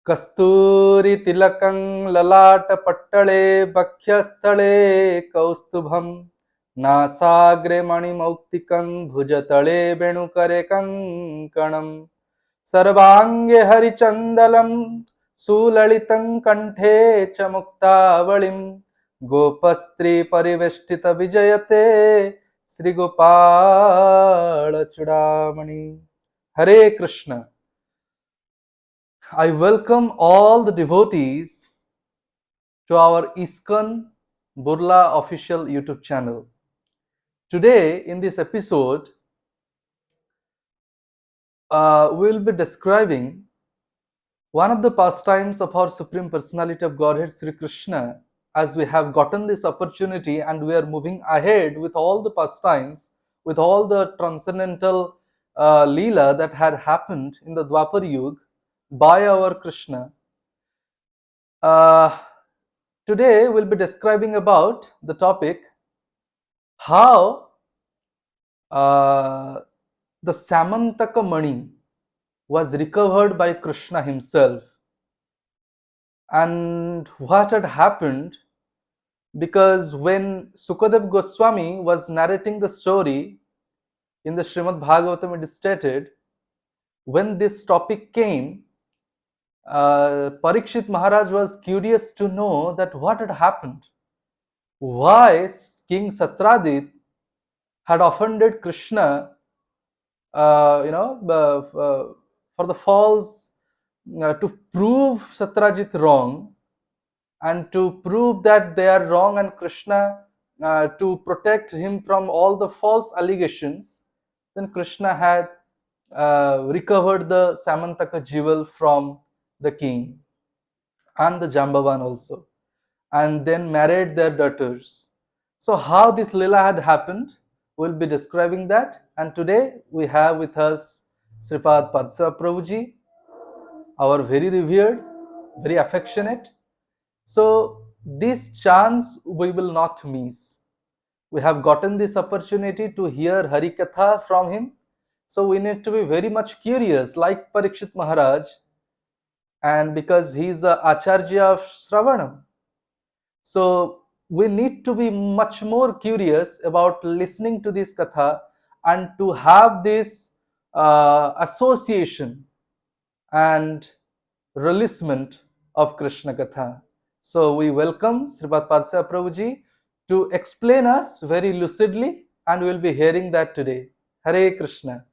कस्तूरी तिलकं ललाट पट्टले बख्यस्थले कौस्तुभं नासाग्रे मणिमौक्तिकं भुजतले वेणुकरे कङ्कणं सर्वाङ्गे हरिचन्दलं सुललितं कंठे च मुक्तावलिं गोपस्त्री परिवेष्टित विजयते श्रीगोपाल चूड़ामणि। हरे Krishna. I welcome all the devotees to our ISKCON Burla official YouTube channel. Today, in this episode, we'll be describing one of the pastimes of our Supreme Personality of Godhead, Sri Krishna, as we have gotten this opportunity and we are moving ahead with all the pastimes, with all the transcendental Leela that had happened in the Dwapar Yuga by our Krishna. Today we'll be describing about the topic how the Syamantaka money was recovered by Krishna himself and what had happened, because when Sukadev Goswami was narrating the story in the Srimad Bhagavatam, it is stated, when this topic came, Parikshit Maharaj was curious to know that what had happened, why King Satradit had offended Krishna, for the false, to prove Satrajit wrong and to prove that they are wrong, and Krishna to protect him from all the false allegations. Then Krishna had recovered the Syamantaka jewel from the king and the Jambavan also, and then married their daughters. So how this Leela had happened, we'll be describing that. And today we have with us Sripad Padaseva Prabhuji, our very revered, very affectionate. So this chance we will not miss. We have gotten this opportunity to hear Hari Katha from him. So we need to be very much curious, like Parikshit Maharaj, and because he is the Acharya of Shravanam. So we need to be much more curious about listening to this katha and to have this association and releasement of Krishna katha. So we welcome Sripad Padaseva Prabhuji to explain us very lucidly, and we will be hearing that today. Hare Krishna.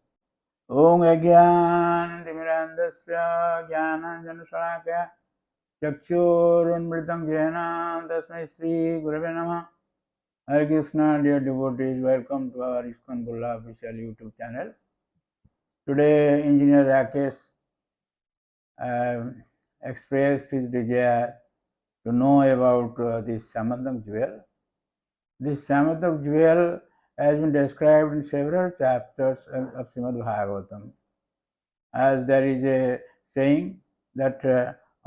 Om Ajnanandimirantasya Jnananjanashalakaya Chakshurunmritam Jnana Tasmai Shri Gurave Namah. Hare Krishna, dear devotees, welcome to our ISKCON Burla official YouTube channel. Today, Engineer Rakesh expressed his desire to know about this Syamantaka jewel. This Syamantaka jewel has been described in several chapters of Srimad Bhagavatam. As there is a saying that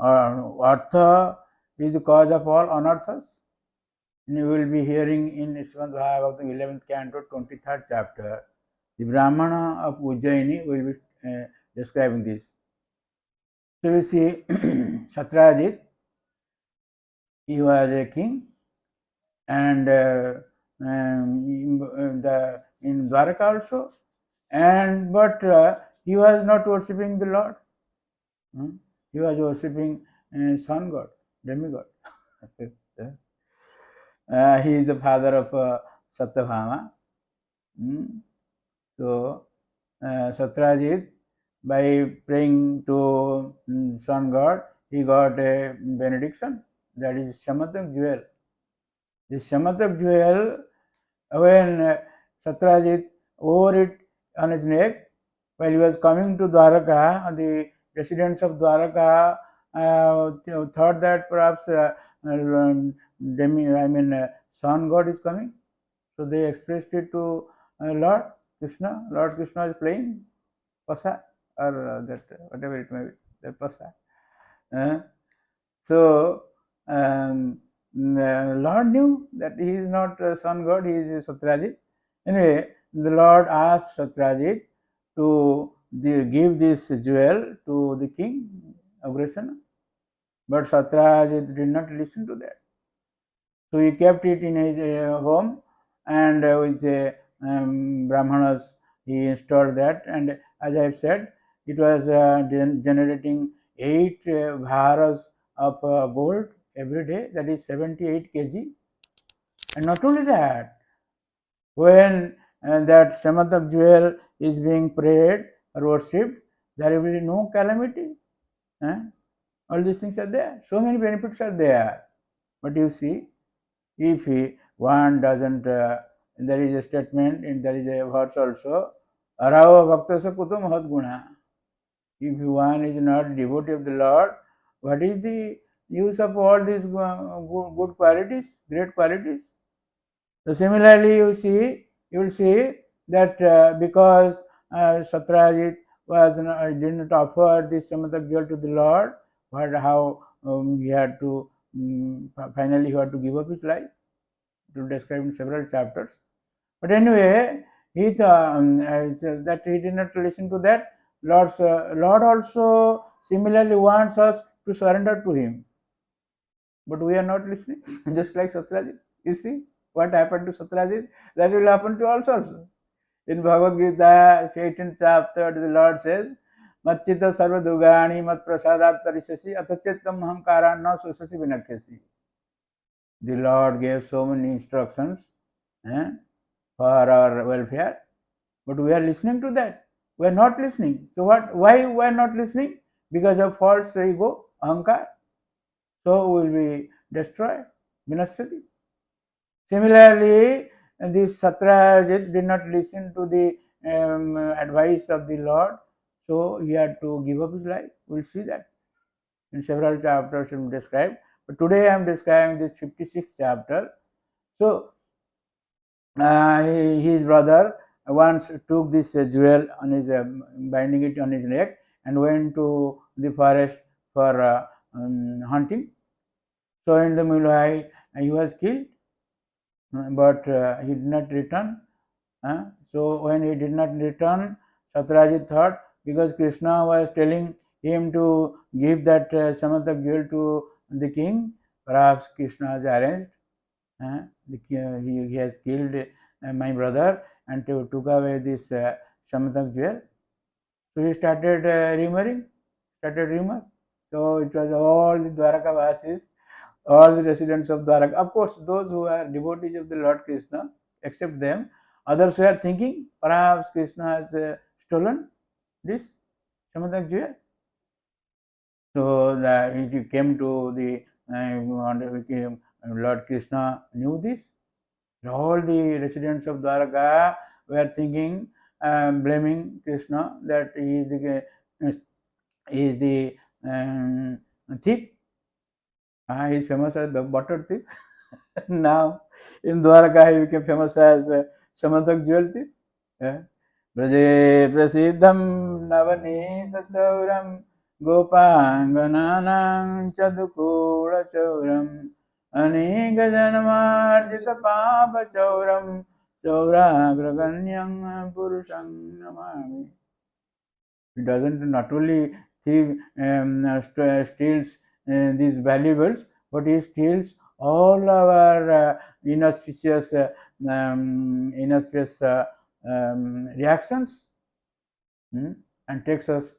Artha is the cause of all anarthas. And you will be hearing in Srimad Bhagavatam 11th canto, 23rd chapter, the Brahmana of Ujjaini will be describing this. So we see Satrajit, he was a king, and in Dwaraka also, and but he was not worshipping the Lord. He was worshipping sun god, demigod. He is the father of Satyabhama. So Satrajit, by praying to sun god, he got a benediction. That is Syamantaka jewel. This Syamantaka jewel, when Satrajit wore it on his neck, while he was coming to Dwaraka, the residents of Dwaraka thought that perhaps sun god is coming. So they expressed it to Lord Krishna. Lord Krishna is playing pasa, or that whatever it may be, that pasa. So Lord knew that he is not sun god, he is Satrajit. Anyway, the Lord asked Satrajit to give this jewel to the king, Agrasena. But Satyajit did not listen to that. So he kept it in his home, and with Brahmanas he installed that. And as I have said, it was generating 8 bharas of gold every day, that is 78 kg. And not only that, when that Syamantaka jewel is being prayed or worshipped, there will be no calamity. All these things are there. So many benefits are there. But you see, if one doesn't, there is a statement and there is a verse also, Arava Bhaktasa Kutu Mahat Guna. If one is not devotee of the Lord, what is the use of all these good qualities, great qualities? So similarly, you will see that because Satyajit didn't offer this Syamantaka jewel to the Lord, but how he had to finally he had to give up his life, to describe in several chapters. But anyway, that he did not listen to that. Lord also similarly wants us to surrender to Him, but we are not listening. Just like Satyajit, you see what happened to Satyajit, that will happen to us also. In Bhagavad Gita, 18th chapter, the Lord says, Matchita sarva dugani mat prasadat tarisasi atachittam hankara na susasi vinakhyasi. The Lord gave so many instructions for our welfare, but we are listening to that. We are not listening. So what? Why we are not listening? Because of false ego, ahankar. So we will be destroyed, vinasati. Similarly, this Satyajit did not listen to the advice of the Lord, so he had to give up his life. We'll see that in several chapters we describe. But today I am describing this 56th chapter. So his brother once took this jewel on his binding it on his neck and went to the forest for hunting. So in the meanwhile he was killed, but he did not return. So when he did not return, Satyajit thought, because Krishna was telling him to give that Syamantaka jewel to the king, perhaps Krishna has arranged. He has killed my brother and took away this Syamantaka jewel. So he started rumor. So it was all the Dwaraka Vasis, all the residents of Dwaraka. Of course, those who are devotees of the Lord Krishna, except them. Others were thinking perhaps Krishna has stolen this Syamantaka jewel. So it came to the Lord Krishna knew this. All the residents of Dwaraka were thinking, blaming Krishna that he is the thief. He is famous as the butter thief. Now in Dwaraka he became famous as Syamantaka jewel thief. Braje prasiddham navanita chauram gopangananam chadukula chauram anika janmarjita papa chauram chauragraganyam purusham namami. It doesn't not only thief steals these valuables, but he steals all our inauspicious reactions and takes us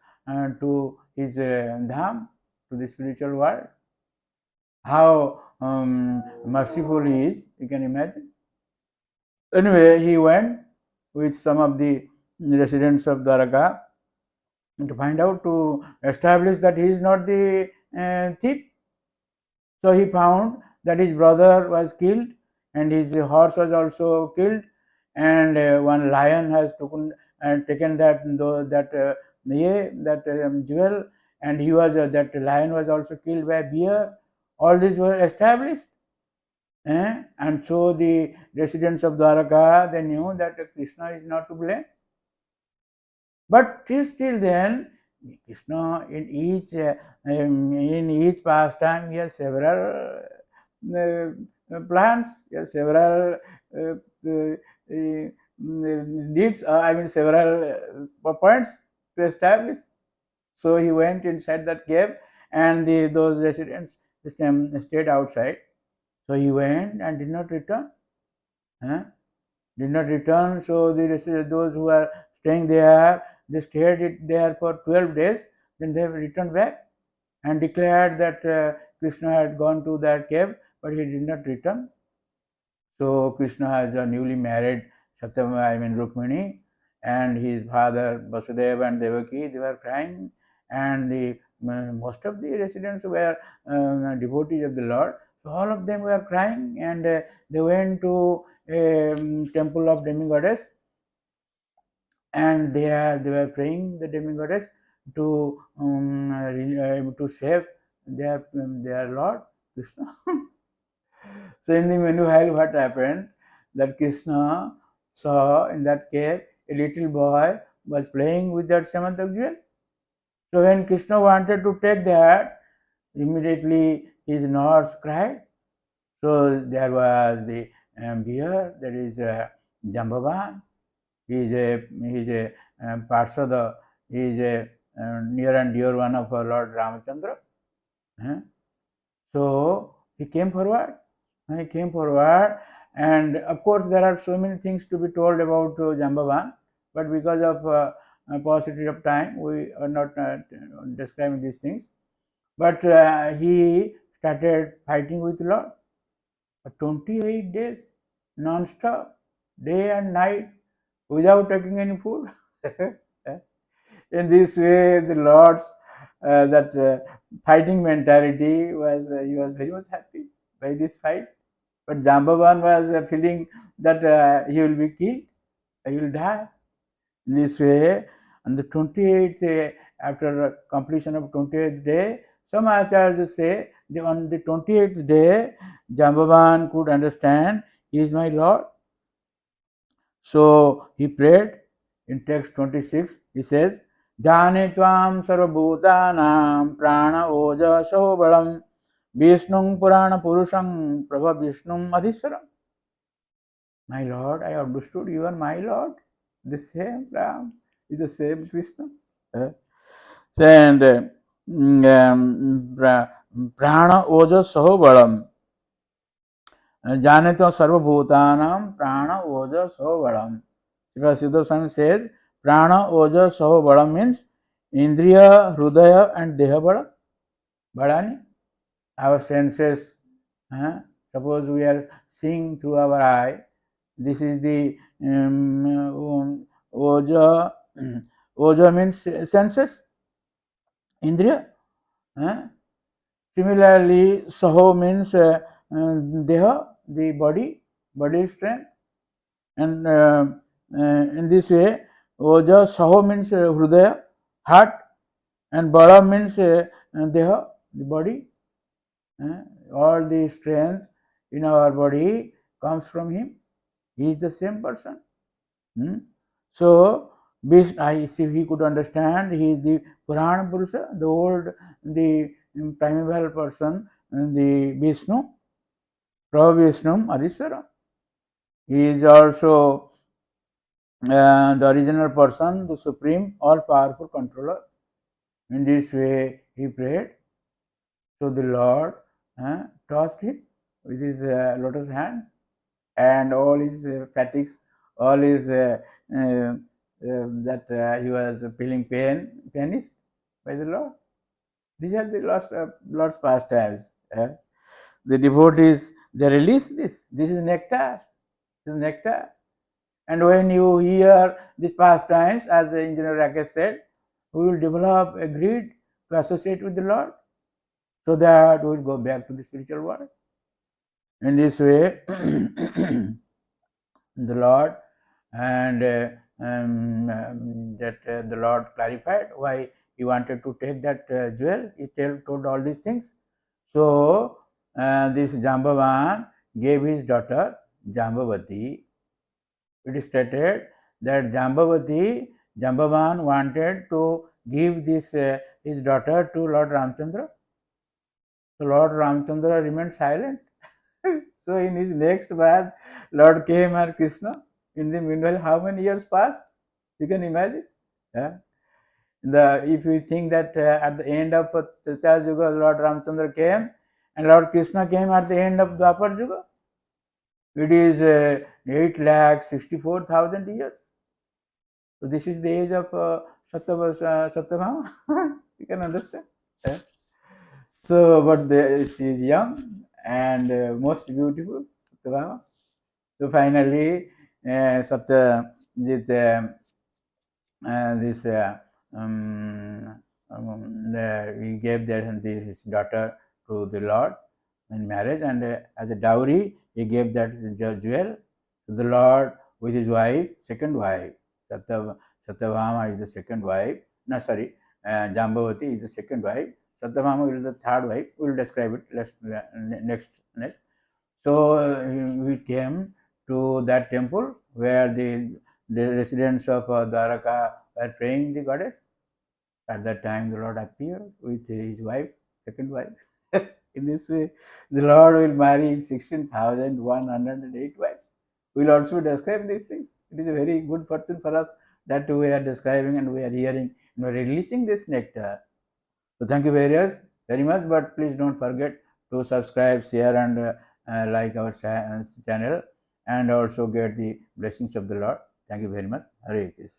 to his dham, to the spiritual world. How merciful he is, you can imagine. Anyway, he went with some of the residents of Dwaraka to find out, to establish that he is not the thief. So he found that his brother was killed and his horse was also killed, and one lion has taken that jewel, and he was that lion was also killed by a bear. All these were established, and so the residents of Dwaraka, they knew that Krishna is not to blame. But still then, Krishna in each pastime he has several plans, he has several deeds. Several points to establish. So he went inside that cave and those residents stayed outside. So he went and did not return. Did not return. So those who are staying there, they stayed there for 12 days. Then they returned back and declared that Krishna had gone to that cave, but he did not return. So Krishna has a newly married Rukmini, and his father Vasudeva and Devaki, they were crying, and most of the residents were devotees of the Lord. So all of them were crying, and they went to a temple of demigoddess, and they were praying the demigoddess to save their Lord Krishna. So in the meanwhile, what happened? That Krishna saw in that cave a little boy was playing with that Syamantaka jewel. So when Krishna wanted to take that, immediately his nurse cried. So there was the bear, that is Jambavan. He is a Parsada. He is a near and dear one of our Lord Ramachandra. So he came forward. And of course there are so many things to be told about Jambavan, but because of paucity of time, we are not describing these things. But he started fighting with Lord for 28 days, non-stop, day and night, without taking any food. In this way, the Lord's fighting mentality was, he was very much happy by this fight. But Jambavan was feeling that he will be killed, he will die. In this way, on the 28th, after completion of 28th day, some acharyas say that on the 28th day, Jambavan could understand, he is my Lord. So he prayed. In text 26, he says, Jane tvam sarvabhutanam prana oja sobalam Vishnung Purana Purusham Prabha Vishnum Adhiswaram. My Lord, I understood you are my Lord. The same Ram is the same Krishna. And Prana Oja Sobalam. Janito Sarvabhutanam Prana Oja Sobalam. Because Siddha says Prana Oja Sobalam means Indriya, Hrudaya, and Deha Bala. Balani. Our senses, suppose we are seeing through our eye, this is the oja. Oja means senses, indriya. Similarly, saho means deha, the body strength. And in this way, oja saho means hrudaya, heart, and bala means deha, the body. All the strength in our body comes from him. He is the same person. So, if he could understand, he is the Purana Purusha, the primeval person, the Vishnu, Prabhu Vishnu Adhiswara. He is also the original person, the supreme, all-powerful controller. In this way, he prayed. So the Lord touched him with his lotus hand, and all his fatigues, all his that he was feeling vanished by the Lord. These are the Lord's pastimes. The devotees, they release this. This is nectar. This is nectar. And when you hear these pastimes, as the Engineer Rakesh said, we will develop a greed to associate with the Lord, so that we will go back to the spiritual world. In this way, the Lord and the Lord clarified why he wanted to take that jewel. He told all these things. So this Jambavan gave his daughter Jambavati. It is stated that Jambavan wanted to give this his daughter to Lord Ramchandra. So Lord Ramchandra remained silent. So in his next birth, Lord came and Krishna. In the meanwhile, how many years passed? You can imagine. Yeah? If you think that at the end of Treta Yuga, Lord Ramchandra came and Lord Krishna came at the end of Dwapar Yuga, it is 8,64,000 years. So this is the age of Satyabhama. You can understand. So, but she is young and most beautiful, Satyabhama. So finally, Satya, this he gave his daughter to the Lord in marriage, and as a dowry, he gave that jewel to the Lord with his wife, second wife. Satyabhama is the second wife. No, sorry, Jambavati is the second wife. Satyabhama is the third wife. We will describe it next. So we came to that temple where the residents of Dwaraka were praying the goddess. At that time, the Lord appeared with his wife, second wife. In this way, the Lord will marry 16,108 wives. We will also describe these things. It is a very good fortune for us that we are describing and we are hearing and we are releasing this nectar. So thank you very much. But please don't forget to subscribe, share, and like our channel, and also get the blessings of the Lord. Thank you very much. Hare Krishna.